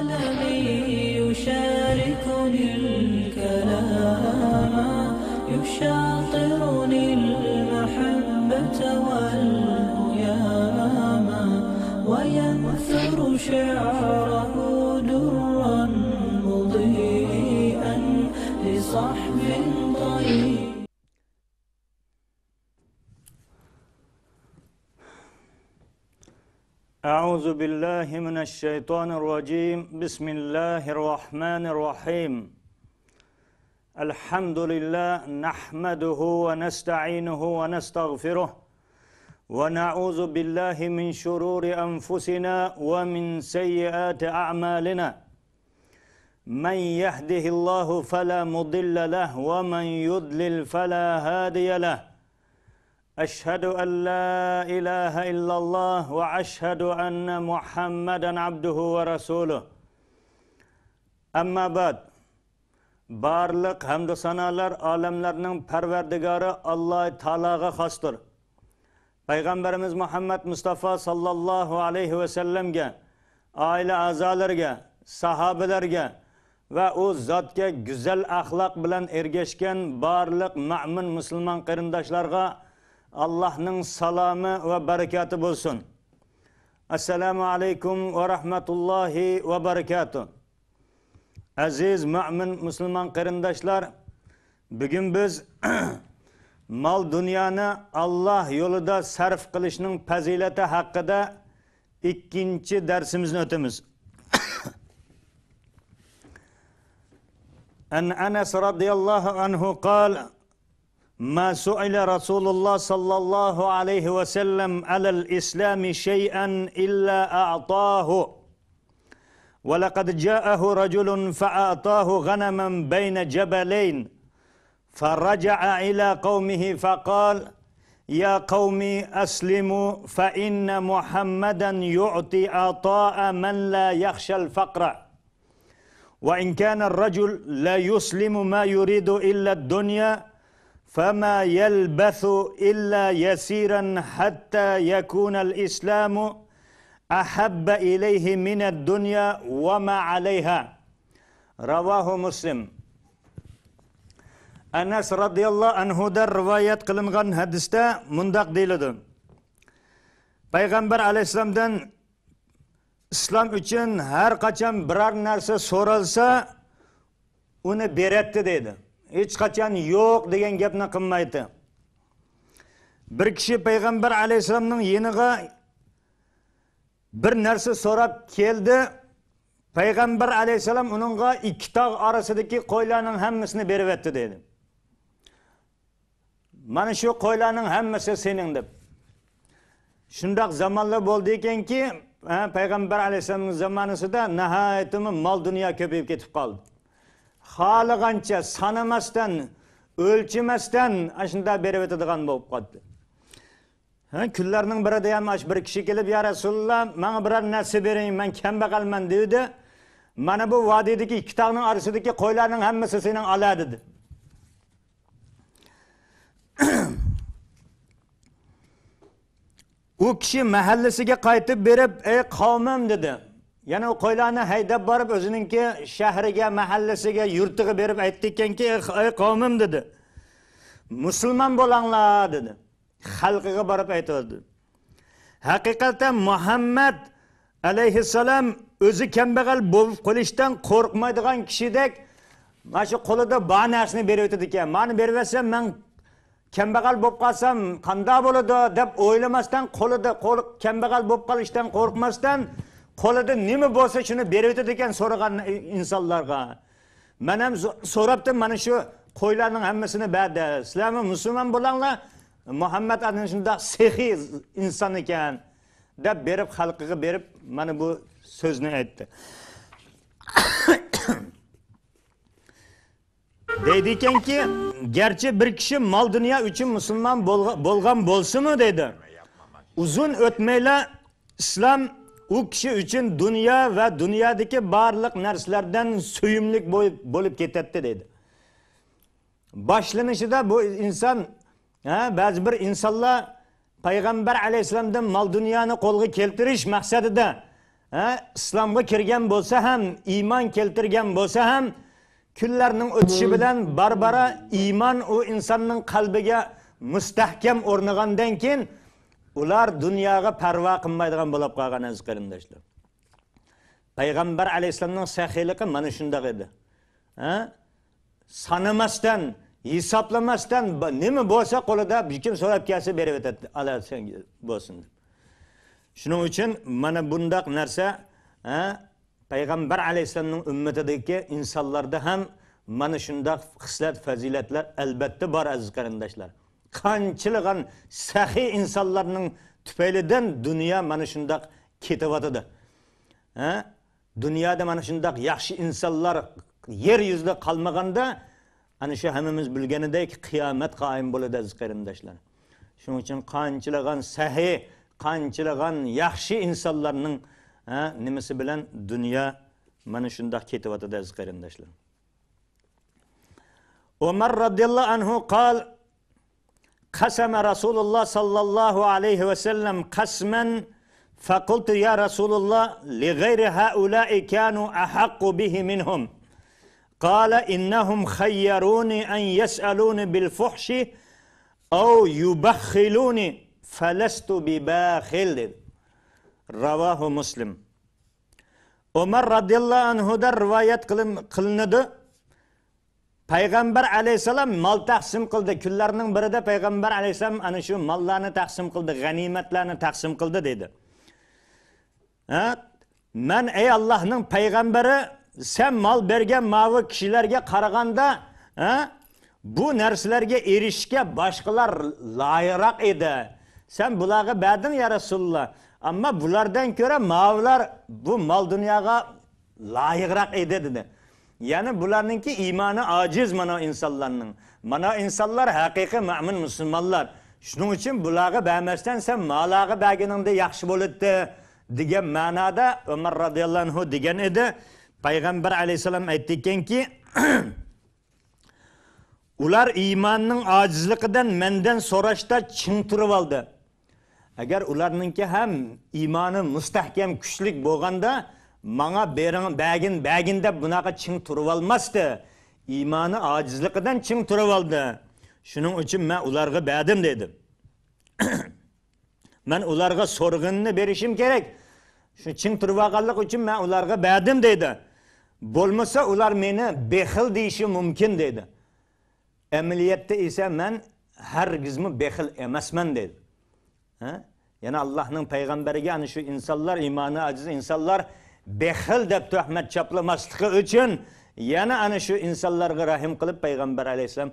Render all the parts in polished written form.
عالمي يشاركني الكلام يشاطرني المحبة والهيام وينثر شعره درا مضيئا لصحب طيب. أعوذ بالله من الشيطان الرجيم. بسم الله الرحمن الرحيم. الحمد لله نحمده ونستعينه ونستغفره ونعوذ بالله من شرور أنفسنا ومن سيئات أعمالنا. من يهده الله فلا مضل له ومن يضلل فلا هادي له. أشهد أن لا إله إلا الله وأشهد أن محمدا عبده ورسوله. أما بعد barliq hamd sanolar olamlarning parvardigori Alloh taologa xosdir. Payg'ambarimiz Muhammad Mustafa sallallohu alayhi va sallamga, oila a'zolariga, sahobalarga va u zotga go'zal axloq bilan ergashgan barliq mu'min musulmon qarindoshlarga Allohning salomi va barakati bo'lsin. Assalomu alaykum va rahmatullohi va barakatuh. Aziz mu'min musulmon qarindoshlar, bugun biz mal dunyoni Alloh yo'lida sarf qilishning fazilati haqida ikkinchi darsimizni o'tamiz. An Anas radhiyallohu anhu qala ما سئل رسول الله صلى الله عليه وسلم على الإسلام شيئا إلا أعطاه ولقد جاءه رجل فأعطاه غنما بين جبلين فرجع إلى قومه فقال يا قوم أسلموا فإن محمدا يعطي عطاء من لا يخشى الفقر وإن كان الرجل لا يسلم ما يريد إلا الدنيا فما يلبث إلا يسيرا حتى يكون الإسلام أحب إليه من الدنيا وما عليها. رواه مسلم. Anas radhiyallohu anhudan rivoyat qilingan hadisda mundaq deyiladi. Payg'ambar alayhisolamdan islom uchun har qachon biror narsa so'ralsa, uni beradi dedi. Hech qachon yo'q degan gapni qilmaydi. Bir kishi payg'ambar alayhisolamning yeniga bir narsa so'rab keldi. Payg'ambar alayhisolam uningga ikki tog' orasidagi qo'ylarning hammasini berib etdi dedi. Mana shu qo'ylarning hammasi sening deb. Shundoq zamonlar bo'ldi ekanki, payg'ambar alayhisolamning zamonasida nihoyatda mol dunyo ko'payib ketib qoldi. Xoligancha sanamasdan, o'lchimasdan ashunda berib o'tadigan bo'lib qoldi. Kunlarning birida ham bir kishi kelib, "Ya Rasululloh, menga biror narsa bering, men kambag'alman" dedi. "Mana bu vodidagi ikki tog'ning orasidagi qo'ylarning hammasi sening oladi" dedi. U kishi mahallasiga qaytib berib, "Ey qavmim" dedi. Yana o qo'ylarni haydab borib o'zininki shahriga, mahallasiga, yurtiga berib aytdi ekanki, "Ey qavmim" dedi. "Musulmon bo'linglar" dedi. Xalqiga borib aytdi. Haqiqatan Muhammad alayhissalom o'zi kambag'al bo'lib qolishdan qo'rqmaydigan kishidek, mana shu qo'lida bor narsani berib o'tadi ekan. "Meni berib versam, men kambag'al bo'lib qolsam qanday bo'ladi" deb o'ylamasdan, qo'lida kambag'al bo'lib qolishdan qo'rqmasdan, qo'lida nima bo'lsa shuni berib o'tadi ekan so'ragan insonlarga. Men ham so'rabdim, mana shu qo'ylarning hammasini berdi. "Sizlar musulmon bo'linglar, Muhammad ana shunday sehiy inson ekan" deb berib, xalqiga berib, mana bu so'zni aytdi. Deydi ekanki, "Garchi bir kishi mol dunyo uchun musulmon bo'lgan bo'lsa-mu" dedi. "Uzun o'tmaylar islom u kishi uchun dunyo va dunyodagi barliq narsalardan suyumlik bo'lib ketadi" dedi. Boshlanishida bu inson, ba'zi bir insonlar payg'ambar alayhisolamdan mol dunyoni qo'lga keltirish maqsadida islomga kirgan bo'lsa ham, iymon keltirgan bo'lsa ham, kunlarning o'tishi bilan barbara iymon u insonning qalbiga mustahkam o'rnagandan keyin ular dunyoga parvo qilmaydigan bo'lib qolgan aziz qarindoshlar. Payg'ambar alayhisolamning sahiyligi mana shunday edi. Sanamasdan, hisoblamasdan nima bo'lsa qo'lida kim so'rab kelsa berib o'tadi, alayhisan bo'lsin. Shuning uchun mana bundaq narsa Payg'ambar alayhisolamning ummatidagi insonlarda ham mana shunday xislat, fazilatlar albatta bor aziz qarindoshlar. Qanchilgan sahiy insonlarning tufaylidan dunyo mana shunday ketyotdi. Dunyoda mana shunday yaxshi insonlar yer yuzida qolmaganda ana shu hammamiz bilganidek qiyomat qoyim bo'ladi aziz qarindoshlar. Shuning uchun qanchilgan sahiy, qanchilgan yaxshi insonlarning nimasi bilan dunyo mana shunday ketyotdi aziz qarindoshlar. Umar radhiyallohu anhu qol قسم رسول الله صلى الله عليه وسلم قسما فقلت يا رسول الله لغير هؤلاء كانوا أحق به منهم قال إنهم خيروني أن يسألوني بالفحش أو يبخلوني فلست بباخل رواه مسلم. Umar radhiyallohu anhu da rivoyat qilinadi. Payg'ambar alayhisalom mal taqsim qildi. Kunlarning birida Payg'ambar alayhisalom ana shu mallarni taqsim qildi, g'animatlarni taqsim qildi dedi. Men ey Allohning payg'ambari, sen mal bergan mavi kishilarga qaraganda, bu narsalarga erishishga boshqalar loyiqroq edi. Sen bularga berding ya Rasululloh. Ammo bulardan ko'ra mavlar bu mal dunyoga loyiqroq edi dedi. Yani bularninki imanı aciz mana insonlarning. Mana insonlar haqiqiy mu'min musulmonlar. Shuning uchun bularga bermasdan sen malaga berganingda yaxshi bo'ladi degan ma'noda Umar radhiyallohu anhu degan edi. Payg'ambar alayhisalom aytdikanki, ular iymonning ojizligidan mendan so'rashda ching turib oldi. Agar ularninki ham iymoni mustahkam, kuchlik bo'lganda Mana bagin deb bunaqa ching turib olmasdi. Iymoni ojizligidan ching turib oldi. Shuning uchun men ularga berdim dedi. Men ularga so'rg'inni berishim kerak. Shu ching turib olganlik uchun men ularga berdim dedi. Bo'lmasa ular meni bexil deyishi mumkin dedi. Amaliyotda esa men hargizmi bexil emasman dedi. Yana Allohning payg'ambariga ana shu insonlar, iymoni ojiz insonlar bexil deb tuhmat chaplamasligi uchun yana ana shu insonlarga rahim qilib payg'ambar alayhisalom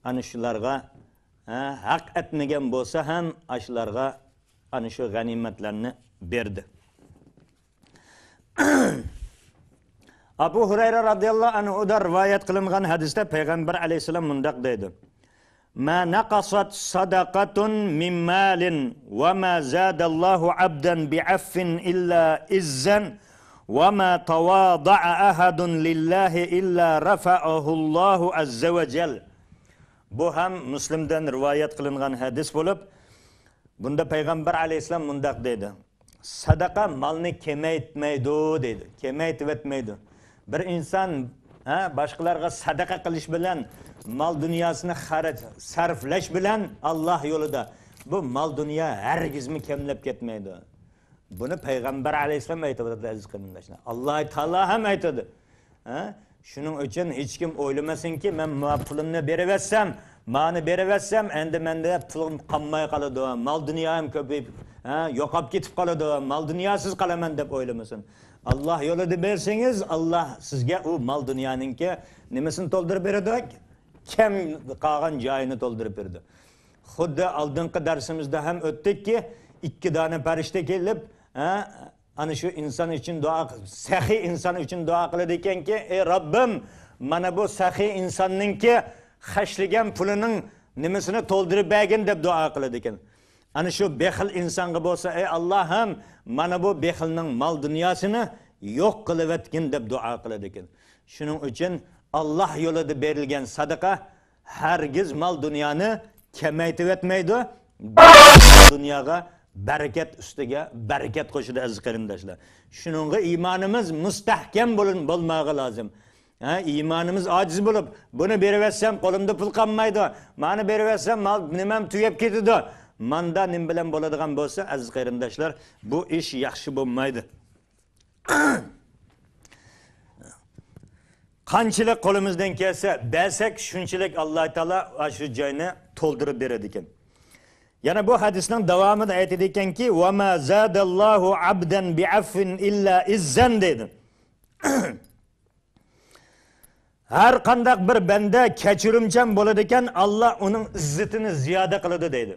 ana shularga haq etmagan bo'lsa ham shularga ana shu g'animatlarni berdi. Abu Hurayra radhiyallohu anhu da rivoyat qilingan hadisda payg'ambar alayhisalom mundaq deydi: "Ma naqasat sadaqatun min malin wa ma zadallohu 'abdan bi'affin illa izzan وَمَا تَوَاضَعَ أَحَدٌ لِلَّهِ إِلَّا رَفَعَهُ اللّٰهُ عَزَّ وَجَلَّ." Bu ham Müslim'den rivayet kılınan hadis bulup, bunda Peygamber aleyhisselam mundaq deydi: Sadaka malını kemaytmaydi deydi. Kemaytvetmaydi. Bir insan başkalarga sadaka qilish bilan mal dunyosini sarflash bilan Allah yolida bu mal dunyo hargizmi kemlab ketmaydi. Bunu Peygamber aleyhisselam aytadi aziz qarindoshlar. Allah Taala ham aytadi. Shuning uchun hech kim o'ylamasinki, men pulimni berivetsem, mani berivetsem, endi menda pulim qolmay qoladi, mal dunyo ham ko'payib, yo'qolib ketib qoladi, mal dunyosiz qolaman deb o'ylamasin. Allah yo'lida bersangiz, Allah sizga u mal dunyoninki nimasini to'ldirib beradi? Kam qolgan joyini to'ldirib berdi. Xuddi oldingi darsimizda ham o'tdikki, ikki dona farishta kelib ana shu inson uchun duo, sahiy inson uchun duo qiladi ekanki, ey Robbim, mana bu sahiy insonninki xashligan pulining nimasini to'ldirib bergin deb duo qiladi ekan. Ana shu bexil insonga bo'lsa, ey Allohim, mana bu bexilning mol dunyosini yo'q qilib etgin deb duo qiladi ekan. Shuning uchun Allah yo'lida berilgan sadaqa hargiz mol dunyoni kamaytib etmaydi. Dunyoga barakat ustiga barakat qo'shadi aziz qarindoshlar. Shuningga iymonimiz mustahkam bo'lmog'i lozim. İmanımız aciz bo'lib, buni beraversam qo'limda pul qolmaydi. Mani beraversam mal nimam tugab ketadi. Manda nim bilan bo'ladigan bo'lsa, aziz qarindoshlar, bu ish yaxshi bo'lmaydi. Qanchalik qo'limizdan kelsa, bersak shunchalik Alloh taolo shu joyni to'ldirib beradi ekan. Yana bu hadisning davomida aytadi ekanki, "Va ma zadallohu abdan bi'affin illa izzan" dedi. Har qandaq bir banda kechirimchan bo'ladi ekan, Alloh uning izzatini ziyoda qiladi deydi.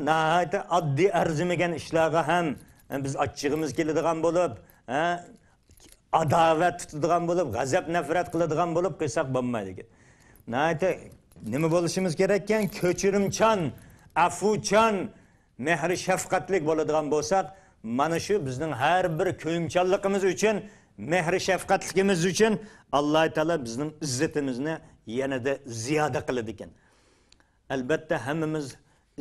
Nahayat oddiy arzimagan ishlarga ham biz ochchig'imiz keladigan bo'lib, adovat tutadigan bo'lib, g'azab nafrat qiladigan bo'lib qilsak bo'lmaydi ekan. Nahayat nima bo'lishimiz kerak ekan? Kechirimchan, afuchan, mehr shafqatlik bo'ladigan bo'lsak, mana shu bizning har bir ko'yimchanligimiz uchun, mehr shafqatligimiz uchun Alloh taolo bizning izzatimizni yanada ziyoda qiladi ekan. Albatta hammamiz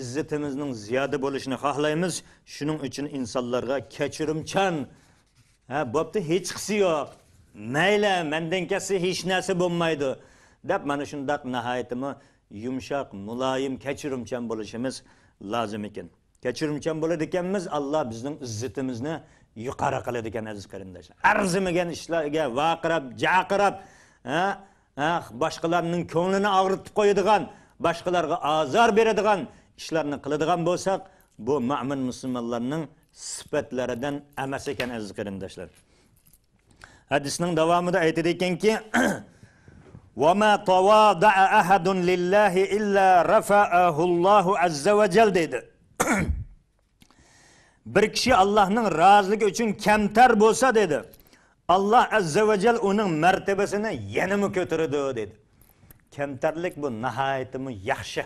izzatimizning ziyoda bo'lishini xohlaymiz. Shuning uchun insonlarga kechirimchan, bo'pti hech qisi yo'q. Mayli, mendan kelsa hech narsa bo'lmaydi deb mana shunday nihoyatimi yumshoq, muloyim, kechirimchan bo'lishimiz lozim ekan. Kechirimchan bo'ladi ekanmiz, Alloh bizning izzatimizni yuqori qiladi ekan aziz qarindoshlar. Arzimagan ishlarga vaqirab, jaqirab, boshqalarning ko'nglini og'ritib qo'yadigan, boshqalarga azor beradigan ishlarni qiladigan bo'lsak, bu mu'min musulmonlarning sifatlaridan emas ekan aziz qarindoshlar. Hadisning davomida aytadi ekanki, "Va ma tawada'a ahadun lillahi illa rafa'ahu Allahu azza va jal" dedi. Bir kishi Allohning roziligi uchun kamtar bo'lsa dedi, Alloh azza va jal uning martabasini yanama ko'taradi dedi. Kamtarlik bu nihoyatimi yaxshi.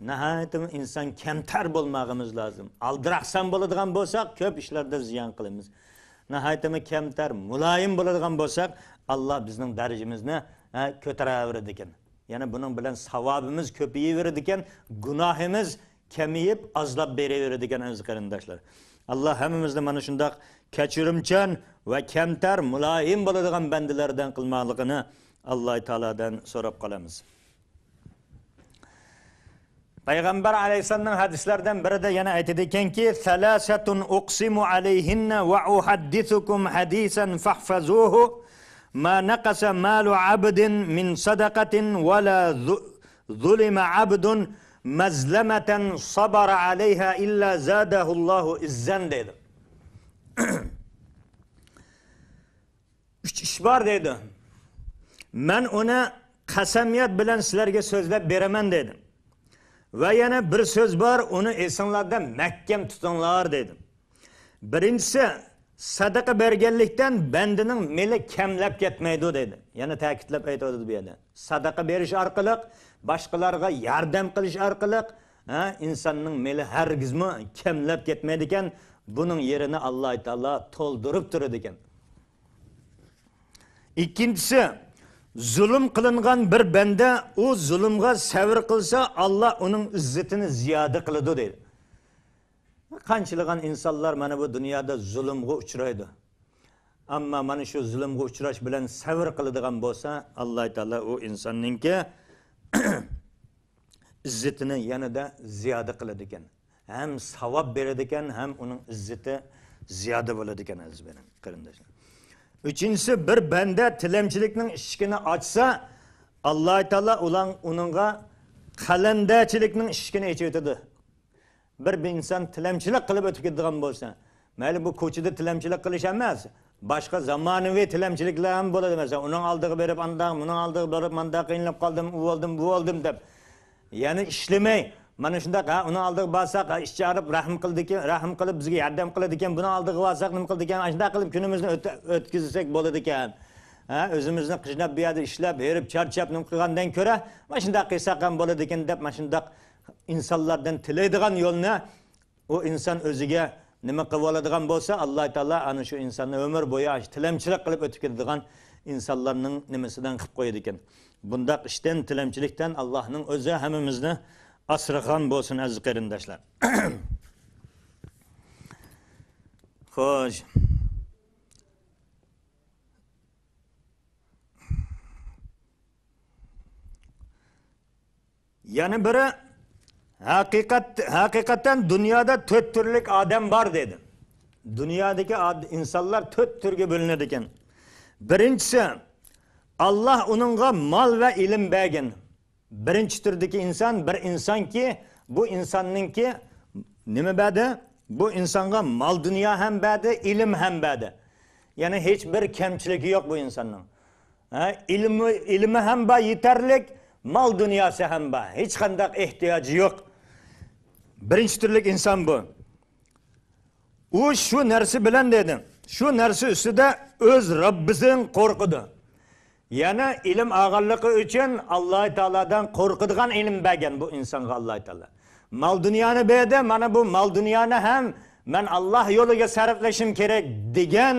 Nihoyatimi inson kamtar bo'lmog'imiz lozim. Aldiraqsan bo'ladigan bo'lsak, ko'p ishlarda ziyon qilamiz. Nihoyatimi kamtar, muloyim bo'ladigan bo'lsak, Alloh bizning darajamizni ko'taraveradi ekan. Yana buning bilan savobimiz ko'payaveradi ekan, gunohimiz kamayib azlab beraveradi ekan aziz qarindoshlar. Alloh hammamizni mana shunday kechirimchan va kamtar, muloyim bo'ladigan bandalardan qilmoqligini Alloh taoladan so'rab qolamiz. Payg'ambar alayhisalomning hadislaridan birida yana aytadi ekanki, "Salasatun uqsimu alayhinna va uhaddithukum hadisan fahfazuhu ma naqasa malu 'abdin min sadaqatin wa la zulima 'abdun mazlamatan sabara alayha illa zadahu Allahu izzan" dedi. Üç iş var dedi. Men ona qasamiyat bilan sizlarga so'zlab beraman dedi. Va yana bir so'z bor, uni esinglarda mahkam tutinglar dedi. Birinchisi, sadaqa berganlikdan bandining meli kamlab ketmaydi dedi. Yana ta'kidlab aytadi bu yerda. Sadaqa berish orqali, boshqalarga yordam qilish orqali insonning meli hargizmi kamlab ketmaydi ekan. Buning yerini Alloh taolo to'ldirib turadi ekan. Ikkinchisi, zulm qilingan bir banda u zulmga sabr qilsa, Alloh uning izzatini ziyoda qiladi dedi. Qanchalagan insonlar mana bu dunyoda zulmga uchraydi. Ammo mana shu zulmga uchrash bilan sabr qiladigan bo'lsa, Alloh taolo u insonningki izzatini yanada ziyoda qiladi ekan. Hem savob beradi ekan, hem uning izzati ziyoda bo'ladi ekan aziz qarindoshlar. Üçüncüsü, bir banda tilamchilikning eshigini ochsa, Alloh taolo uningga qalandachilikning eshigini ochib o'tadi. Bir inson tilamchilik qilib o'tib ketadigan bo'lsa, mayli bu ko'chada tilamchilik qilish emas, boshqa zamonaviy tilamchiliklar ham bo'ladi. Masalan, uning oldiga berib andaq, buning oldiga berib mandaq qiynalib qoldim, u oldim, bu oldim deb. Ya'ni ishlamay, mana shunday uni oldiga borsak, ishchi arab rahm qilib bizga yordam qiladi ekan, buni oldiga borsak nima qildi ekan, shunday qilib kunimizni o'tkazsak bo'ladi ekan. O'zimizni qishnab bu yerda ishlab, berib, charchab nima qilgandan ko'ra, mana shunday qilsak ham bo'ladi ekan deb, mana shunday insonlardan tilaydigan yo'lni u inson o'ziga nima qilib oladigan bo'lsa, Alloh taolo ana shu insonni umr bo'yi tilamchilik qilib o'tib ketadigan insonlarning nimasidan qilib qo'yadi ekan. Bundaq ishdan, tilamchilikdan Allohning o'zi hammamizni asragan bo'lsin aziz qarindoshlar. Xo'sh. Yana biri haqiqatan dunyoda 4 turlik odam bor dedi. Dunyodagi insonlar 4 turga bo'linadi ekan. Birinchisi, Allah uningga mol va ilm bergan. Birinchi turdagi inson bir insonki, bu insonningki nima berdi? Bu insonga mol dunyo ham berdi, ilm ham berdi. Ya'ni hech bir kamchiligi yo'q bu insonning. Ilmi ham bor yetarlik, mol dunyosi ham bor. Hech qanday ehtiyoji yo'q. Birinchi turlik inson bu. U shu narsa bilan dedi. Shu narsa ustida o'z Robbisidan qo'rqidi. Yana ilm og'irligi uchun Alloh taoladan qo'rqadigan ilm bergan bu insonga Alloh taolo. Mol dunyoni berdi, mana bu mol dunyoni ham men Alloh yo'liga sarflashim kerak degan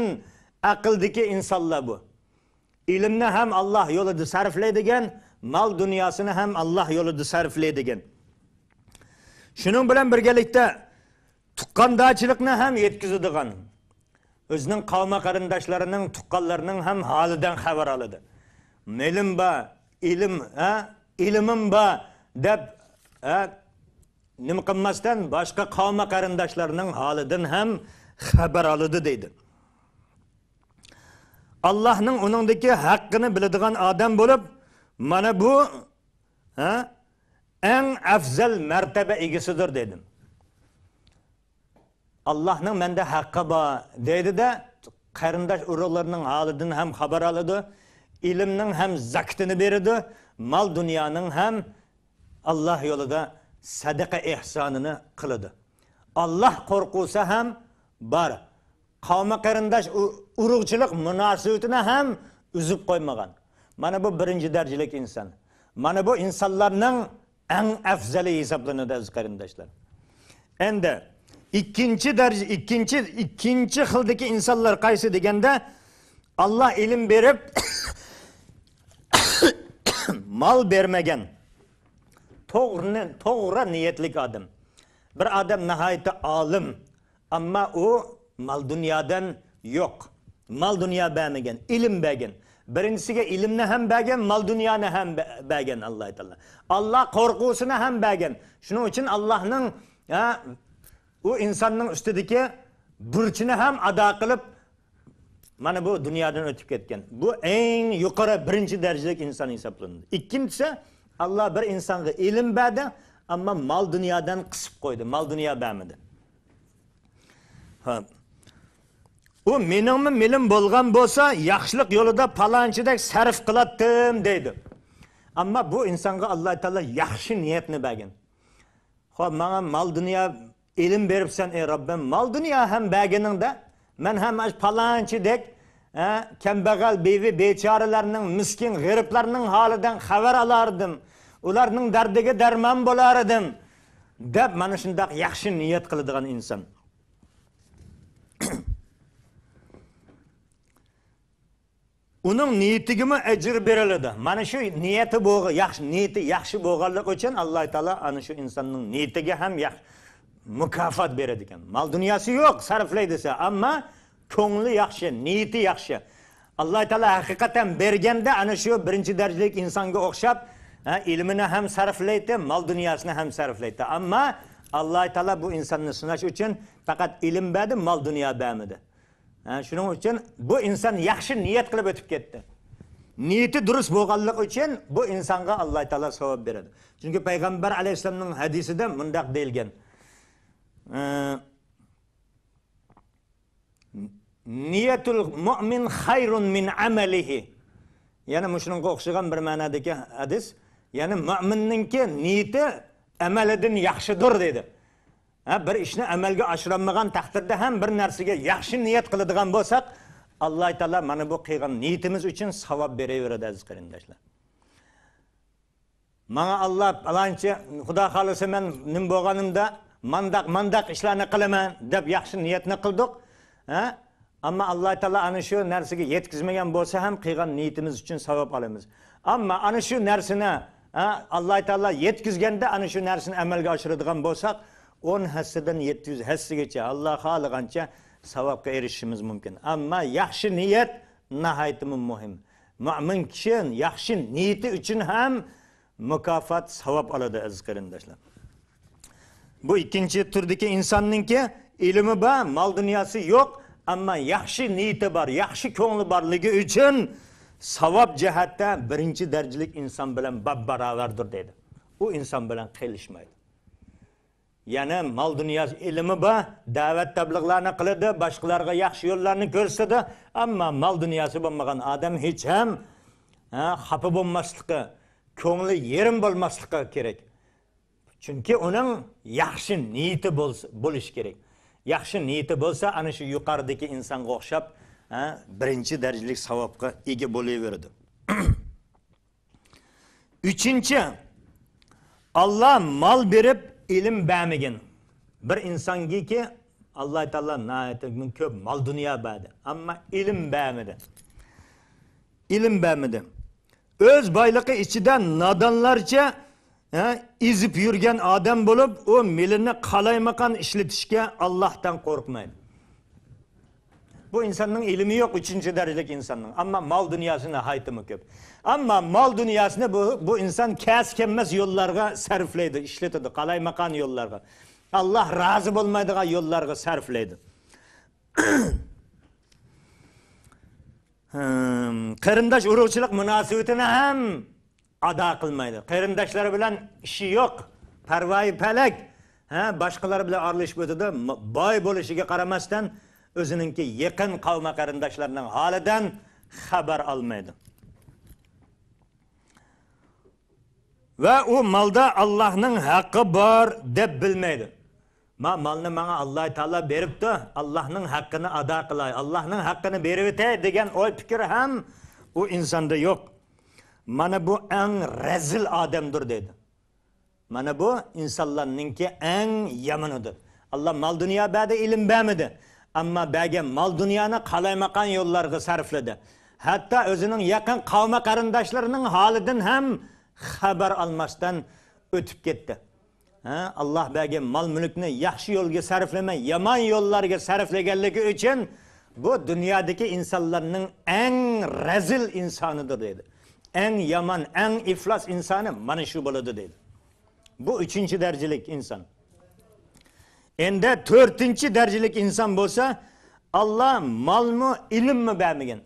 aqldagi insonlar bu. Ilmni ham Alloh yo'lida sarflaydigan, mol dunyosini ham Alloh yo'lida sarflaydigan. Shuning bilan birgalikda tuqqandochilikni ham yetkazadigan. O'zining qavm qarindoshlarining, tuqqanlarining ham holidan xabar oladi. Melim ba, ilmim ba deb nima qilmasdan boshqa qavm qarindoshlarining holidan ham xabar oladi deydi. Allohning uningdagi haqqini biladigan odam bo'lib, mana bu eng afzal martaba egasidir dedim. Allohning menda haqqi bor deydi-da, qarindosh urug'larning holidan ham xabar oladi, ilmning ham zakatini beradi, mol dunyoning ham Alloh yo'lida sadaqa ihsonini qiladi. Alloh qo'rqusi ham bor. Qavm qarindosh urug'chilik munosabatini ham uzib qo'ymagan. Mana bu birinchi darajalik inson. Mana bu insonlarning eng afzali hisoblanadi aziz qarindoshlar. Endi ikkinchi daraja, ikkinchi xildagi insonlar qaysi deganda, Alloh ilm berib mol bermagan to'g'ri niyatlik odam. Bir odam nihoyatda olim, ammo u mol dunyodan yo'q. Mol dunyo bermagan, ilm bergan. Birinchisiga ilmni ham bergan, mol dunyoni ham bergan Alloh taolo. Alloh qo'rquvsini ham bergan. Shuning uchun Allohning u insonning ustidagi burchini ham ado qilib mana bu dunyodan o'tib ketgan. Bu eng yuqori birinchi darajalik inson hisoblanadi. Ikkinchisi, Alloh bir insonga ilm berdi, ammo mol dunyodan qisib qo'ydi. Mol dunyo bermadi. U meningmi milim bo'lgan bo'lsa, yaxshilik yo'lida palonchidek sarf qilatdim deydi. Ammo bu insonga Alloh taolo yaxshi niyatni bergan. Xo'p, menga mol dunyo ilm beribsan ey Robbim, mol dunyo ham berganingda men ham palonchidek kambag'al bevi bechoralarning, miskin g'iriblarning holidan xabar olardim. Ularning dardiga darmon bo'lar edim deb mana shunday yaxshi niyat qiladigan inson. Uning niyatigimi ajr beriladi. Mana shu niyati yaxshi bo'lganligi uchun Alloh taolo ana shu insonning niyatiga ham yaxshi mukofot beradi ekan. Mol dunyosi yo'q, sarflaydisa, ammo ko'ngli yaxshi, niyati yaxshi. Alloh taolo haqiqatan berganda ana shu birinchi darajalik insonga o'xshab, ilmini ham sarflaydi, mol dunyosini ham sarflaydi. Ammo Alloh taolo bu insonni sinash uchun faqat ilm berdi, mol dunyo bermadi. Shuning uchun bu inson yaxshi niyat qilib o'tib ketdi. Niyati durust bo'lganligi uchun bu insonga Alloh taolo savob beradi. Chunki payg'ambar alayhisolamning hadisida mundaq deyilgan. Niyatul mu'min xayrun min amalihi. Yana shunga o'xshagan bir ma'nodagi hadis. Ya'ni mu'minningki niyati amalidan yaxshidir dedi. Bir ishni amalga oshirolmagan taqdirda ham bir narsaga yaxshi niyat qiladigan bo'lsak, Alloh taolo mana bu qilgan niyatimiz uchun savob beraveradi aziz qarindoshlar. Menga Alloh alanchi Xudo xolisa men nim bo'lganimda mandaq ishlarni qilaman deb yaxshi niyatni qildik. Ammo Alloh taolo ana shu narsaga yetkazmagan bo'lsa ham qilgan niyatimiz uchun savob olamiz. Ammo ana shu narsani Alloh taolo yetkazganda ana shu narsani amalga oshiradigan bo'lsak, 10 hassadan 700 hassagacha Alloh xohlagancha savobga erishishimiz mumkin. Ammo yaxshi niyat nihoyatda muhim. Mu'min kishi yaxshi niyati uchun ham mukofot savob oladi aziz qarindoshlar. Bu ikkinchi turdagi insonningki ilmi bor, mol dunyosi yo'q, ammo yaxshi niyati bor, yaxshi ko'ngli borligi uchun savob jihatda birinchi darajalik inson bilan barobardir dedi. U inson bilan qilishmaydi. Ya'ni mol dunyosi ilmi bor, da'vat tabliğlarni qiladi, boshqalarga yaxshi yo'llarni ko'rsatadi, ammo mol dunyosi bo'lmagan odam hech ham xafa bo'lmasligi, ko'ngli yerim bo'lmasligi kerak. Chunki uning yaxshi niyati bo'lish kerak. Yaxshi niyati bo'lsa, ana shu yuqoridagi insonga o'xshab, birinchi darajalik savobga ega bo'laveradi. Uchinchi, Allah mal berib ilm bermagan. Bir insongaki Alloh taolo nihoyatda ko'p mol dunyo berdi, ammo ilm bermadi. Ilm bermadi. O'z boyligi ichida nodonlarcha izib yurgan odam bo'lib, u milini qalaymaqan ishlatishga Allohdan qo'rqmaydi. Bu insonning ilmi yo'q, uchinchi darajalik insonning. Ammo mol dunyosini haytimi ko'p. Ammo mol dunyosini bu inson kas-kelmas yo'llarga sarflaydi, ishlatadi, qalaymaqan yo'llarga. Allah rozi bo'lmaydigan yo'llarga sarflaydi. Qarindosh urug'chilik munosabatini ham ado qilmaydi. Qarindoshlari bilan ishi yo'q, parvoyi falak, boshqalar bilan aralashib o'tadi. Boy bo'lishiga qaramasdan o'zininki yaqin qavm qarindoshlarining holidan xabar olmaydi. Va u malda Allohning haqqi bor deb bilmaydi. Malni menga Alloh taolo beribdi, Allohning haqqini ado qilay, Allohning haqqini berib o'tay degan o'y fikr ham u insonda yo'q. Mana bu eng rezil odamdir dedi. Mana bu insonlarningki eng yomonidir. Allah mal dunyo berdi, ilm bermadi. Ammo bergan mal dunyoni qalaymaqan yo'llarga sarfladi. Hatto o'zining yaqin qavm qarindoshlarining holidan ham xabar olmasdan o'tib ketdi. Allah bergan mal mulkni yaxshi yo'lga sarflamay, yomon yo'llarga sarflaganligi uchun bu dunyodagi insonlarning eng rezil insonidir dedi. Eng yomon, eng iflos insoni mana shu bo'ladi dedi. Bu uchinchi darajalik inson. Endi to'rtinchi darajalik inson bo'lsa, Allah malmi, ilmmi bermagan.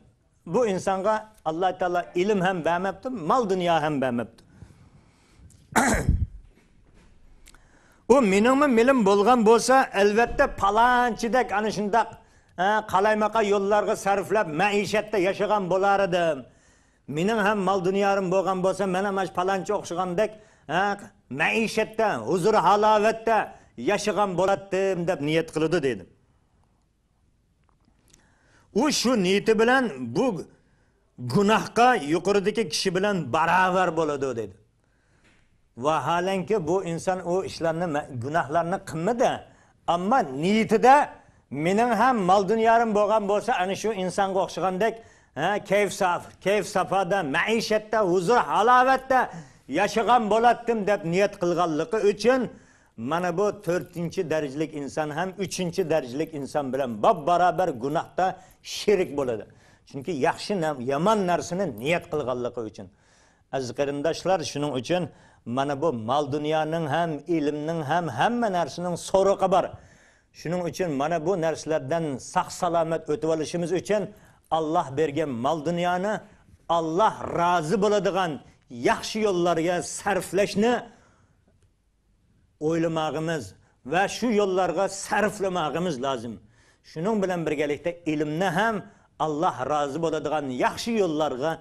Bu insonga Alloh taolo ilm ham bermabdi, mal dunyo ham bermabdi. U meningmi milim bo'lgan bo'lsa, albatta palonchidek ana shundaq qalaymaqa yo'llarga sarflab maishatda yashagan bo'lar edim. Mening ham mal dunyorim bo'lgan bo'lsa, mana mash palonchi o'xshagandek maishatda, huzur halovatda yashagan bo'lardim deb niyat qildi dedi. U shu niyati bilan bu gunohga yuqoridagi kishi bilan barobar bo'ladi dedi. Vaholanki bu inson o ishlarni, gunohlarni qilmadi, ammo niyatida mening ham mal dunyorim bo'lgan bo'lsa, ana shu insonga o'xshagandek kayf safoda, maishatda, huzur halovatda yashagan bo'lardim deb niyat qilganligi uchun mana bu 4-darajalik inson ham 3-darajalik inson bilan barobar gunohda sherik bo'ladi. Chunki yaxshi yomon narsani niyat qilganligi uchun. Aziz qarindoshlar, shuning uchun mana bu mal dunyoning ham, ilmning ham hamma narsaning so'rig'i bor. Shuning uchun mana bu narsalardan sog' salomat o'tib olishimiz uchun Allah bergan mal dunyoni Allah rozi bo'ladigan yaxshi yo'llarga sarflashni o'ylamog'imiz va shu yo'llarga sarflamog'imiz lozim. Shuning bilan birgalikda ilmni ham Allah rozi bo'ladigan yaxshi yo'llarga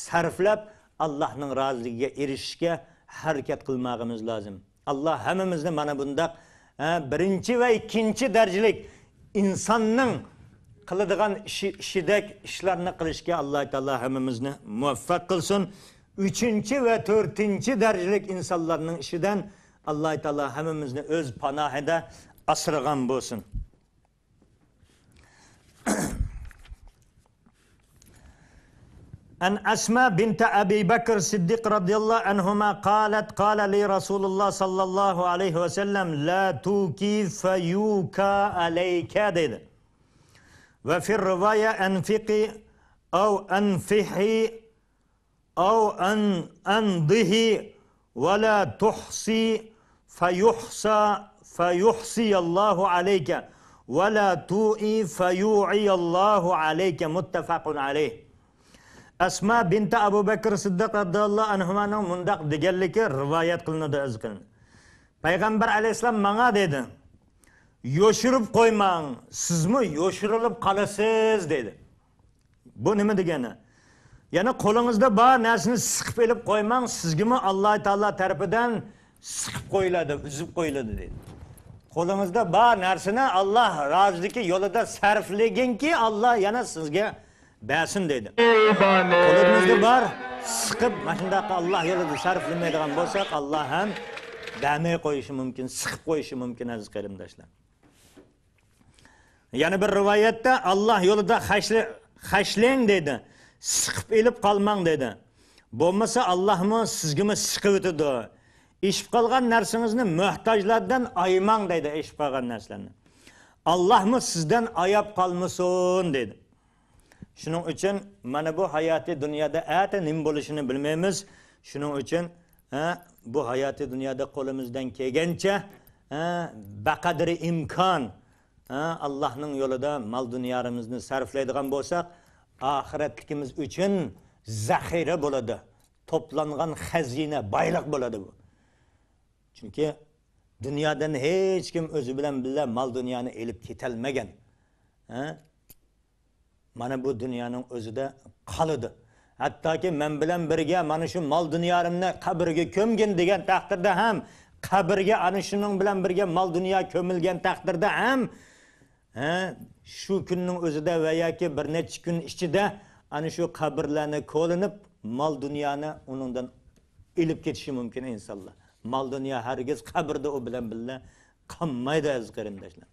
sarflab Allohning roziligiga erishishga harakat qilmog'imiz lozim. Allah hammamizni mana bundaq birinchi va ikkinchi darajalik insonning qiladigan ishidek ishlarni qilishga Alloh taolo hammamizni muvaffaq qilsin. 3-va 4-darajalik insonlarning ishidan Alloh taolo hammamizni o'z panohida asragan bo'lsin. An Asma bint Abi Bakr Siddiq radhiyallahu anhuma qalat qala li Rasulullah sallallahu alayhi va sallam la tuki fayuka alayka dedi. va fi rivoya anfiqi aw anfihi aw andihi va la tuhsi fayuhsi Allahu alayka va la tu'i fayu'i Allahu alayka muttafaqun alayh. Asma binti Abu Bakr Siddiq radhiyallohu anhuning mundaq deganligi rivoyat qilinadi azqin. Payg'ambar alayhisalom menga dedi: "Yo'shirib qo'ymang, sizmi yo'shirilib qolasiz" dedi. Bu nima degani? Ya'ni qo'lingizda bor narsani siqib elib qo'ymang, sizgimi Alloh taolo tarafidan siqib qo'yiladi, uzib qo'yiladi dedi. Qo'lingizda bor narsani Alloh roziligi yo'lida sarflaginki, Alloh yana sizga bersin dedi. Qo'lingizda bor siqib mana shunday Alloh yo'lida sarflamaydigan bo'lsak, Alloh ham bermay qo'yishi mumkin, siqib qo'yishi mumkin aziz qarindoshlar. Yana bir rivoyatda Alloh yo'lida xashlang dedi. Siqib elib qolmang dedi. Bo'lmasa Allohmi sizgimi siqib o'tadi. Ishib qolgan narsangizni muhtojlardan aymang dedi, ishib qolgan narsalarni. Allohmi sizdan ayab qolmasin dedi. Shuning uchun mana bu hayoti dunyoda ata nim bo'lishini bilmaymiz. Shuning uchun bu hayoti dunyoda qo'limizdan kelgancha baqadri imkon Allohning yo'lida mol dunyomizni sarflaydigan bo'lsak, oxiratligimiz uchun zaxira bo'ladi. To'plangan xazina, boylik bo'ladi bu. Chunki dunyodan hech kim o'zi bilan birga mol dunyoni elib ketalmagan. Mana bu dunyoning o'zida qoladi. Hattoki men bilan birga mana shu mol dunyoimni qabrga ko'mgin degan taqdirda ham, qabrga ana shuning bilan birga mol dunyo ko'milgan taqdirda ham shu kunning o'zida va yoki bir necha kun ichida ana shu qabrlarni ko'linib, mol dunyoni uningdan ilib ketishi mumkin insonlar. Mol dunyo hargiz qabrda u bilan birga qolmaydi aziz qarindoshlar.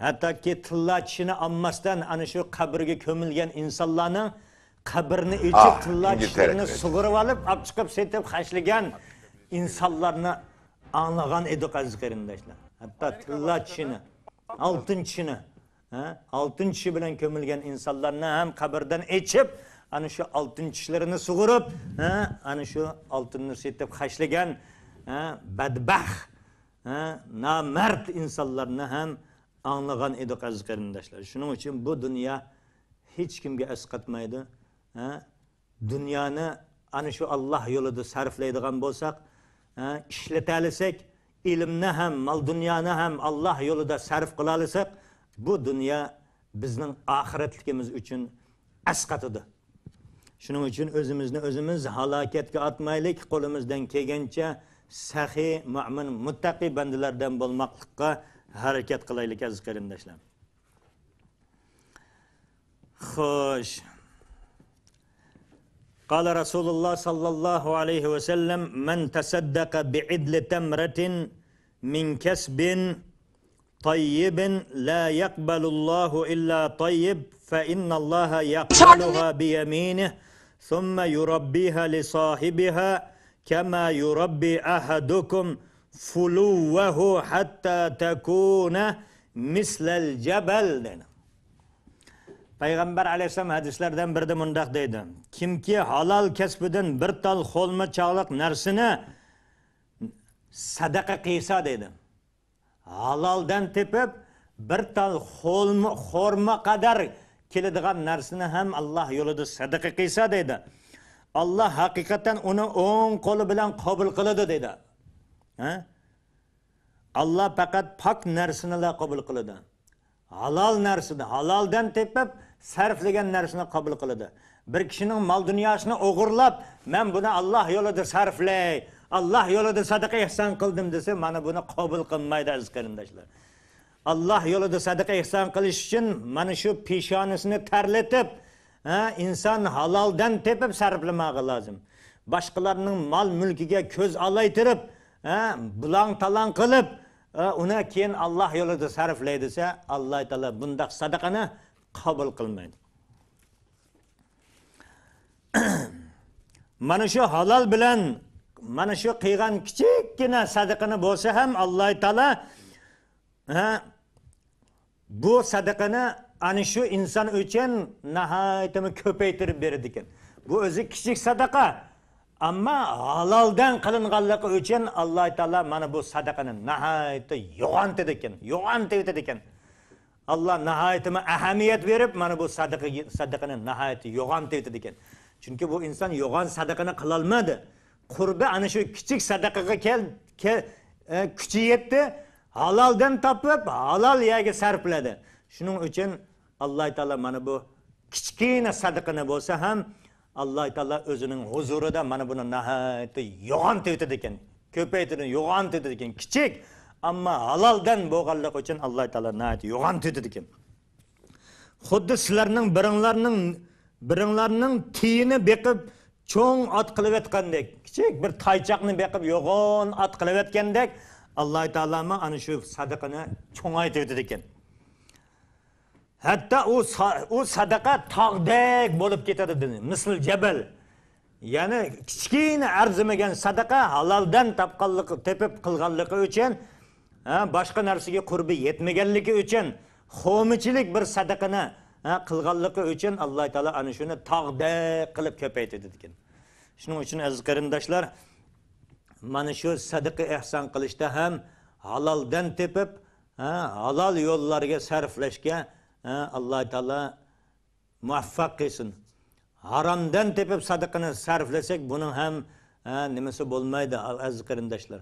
Hattoki tilla tishini olmasdan ana shu qabrga ko'milgan insonlarning qabrni ichib tilla tishlarini sug'urib olib, olib chiqib setib xashlagan insonlarni anglagan edik aziz qarindoshlar. Hatto tilla tishini, oltin tishini, oltin tishi bilan ko'milgan insonlarni ham qabrdan ichib, ana shu oltin tishlarini sug'urib, ana shu oltinni setib xashlagan badbaxt, namard insonlarni ham anglagan edik aziz qarindoshlar. Shuning uchun bu dunyo hech kimga asqatmaydi. Dunyoni ana shu Alloh yo'lida sarflaydigan bo'lsak, ishlatalisak, ilmni ham, mol dunyoni ham Alloh yo'lida sarf qila olsak, bu dunyo bizning oxiratligimiz uchun asqatadi. Shuning uchun o'zimiz halokatga atmaylik, qo'limizdan kelgancha saxiy, mu'min, muttaqi bandalardan bo'lmoqlikka harakat qilaylik aziz qarindoshlar. Xo'sh. قال رسول الله صلى الله عليه وسلم من تصدق بعدل تمرة من كسب طيب لا يقبل الله إلا طيب فإن الله يقبلها بيمينه ثم يربيها لصاحبها كما يربي أحدكم فلوه حتى تكون مثل الجبل. Payg'ambar alayhisalom hadislardan birida mundaq deydi: kimki halol kasbidan bir tal xo'lma chog'liq narsani sadaqa qilsa dedi. Haloldan tepib bir tal xo'rma qadar keladigan narsani ham Alloh yo'lida sadaqa qilsa dedi. Alloh haqiqatan uni o'ng qo'li bilan qabul qiladi dedi. Alloh faqat pok narsani qabul qiladi. Halol narsani, haloldan tepib sarflagan narsani qabul qiladi. Bir kishining mol dunyosini o'g'irlab, men buni Alloh yo'lida sarflay, Alloh yo'lida sadaqa ihson qildim desa, mana buni qabul qilmaydi aziz qarindoshlar. Alloh yo'lida sadaqa ihson qilish uchun mana shu peshonisini tarlatib, inson haloldan tepib sarflamog'i lozim. Boshqalarning mol mulkiga ko'z olaytirib, bulang talang qilib, uni keyin Alloh yo'lida sarflaydi desa, Alloh taolo bunday sadaqani qabul qilmaydi. Mana shu halol bilan mana shu qilgan kichikgina sadaqani bo'lsa ham Alloh taolo bu sadaqani ana shu inson uchun nihoyatda ko'paytirib beradi ekan. Bu o'zi kichik sadaqa, ammo haloldan qilinganligi uchun Alloh taolo mana bu sadaqani nihoyatda yo'g'ontadi ekan, yo'g'ontadi ekan. Allah nihoyatda ahamiyat berib, mana bu sadaqani nihoyatda yo'g'ontadi ekan. Chunki bu inson yo'g'on sadaqani qila olmadi. Qurbi ana shu kichik sadaqaga kuchi yetdi, haloldan topib, halol yerga sarfladi. Shuning uchun Alloh taolo mana bu kichkina sadaqani bo'lsa ham Alloh taolo o'zining huzurida mana buni nihoyatda yo'g'ontadi ekan. Ko'paytirib yo'g'ontadi ekan. Kichik, ammo haloldan bo'lganligi uchun Alloh taolo nihoyatda yo'g'ontadi ekan. Xuddi sizlarning biringlarning tiyini beqib cho'ng ot qilib etgandek, kichik bir taychoqni beqib yo'g'on ot qilib etgandek, Alloh taolo ana shu sadaqani cho'ngaytirdi ekan. Hatta u sadaqa tog'dek bo'lib ketadi dedi. Misl jabal. Ya'ni kichkina arzimagan sadaqa haloldan tepib qilganligi uchun, boshqa narsaga qurbi yetmaganligi uchun, xo'michilik bir sadaqani qilganligi uchun Alloh taolo ana shuni tog'dek qilib ko'paytirdi ekan. Shuning uchun aziz qarindoshlar, mana shu sadaqa ihson qilishda ham haloldan tepib, halol yo'llarga sarflashga Alloh taolo muvaffaq qilsin. Haromdan tepib sadaqani sarflasak, buning ham nimasi bo'lmaydi aziz qarindoshlar.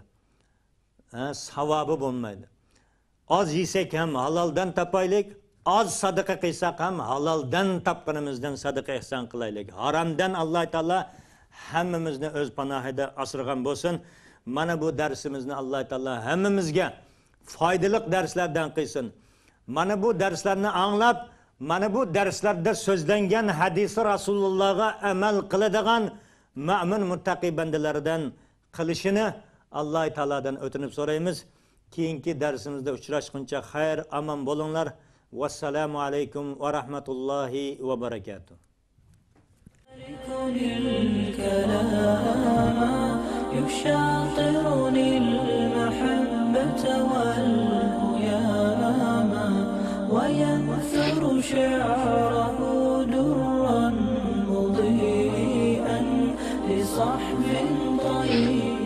Savobi bo'lmaydi. Az yesak ham haloldan topaylik, az sadaqa qilsak ham haloldan topganimizdan sadaqa ihson qilaylik. Haromdan Alloh taolo hammamizni o'z panohida asragan bo'lsin. Mana bu darsimizni Alloh taolo hammamizga foydali darslardan qilsin. Mana bu darslarni anglab, mana bu darslarda so'zlangan hadisi Rasulullohga amal qiladigan mu'min muttaqi bandalaridan qilishini Alloh taoladan o'tinib so'raymiz. Keyingi darsimizda uchrashguncha xayr, omon bo'linglar. Vassalomu alaykum va rahmatullohi va barakatuh. يشاطرني المحبة والهياما وينثر شعره درا مضيئا لصحب طيب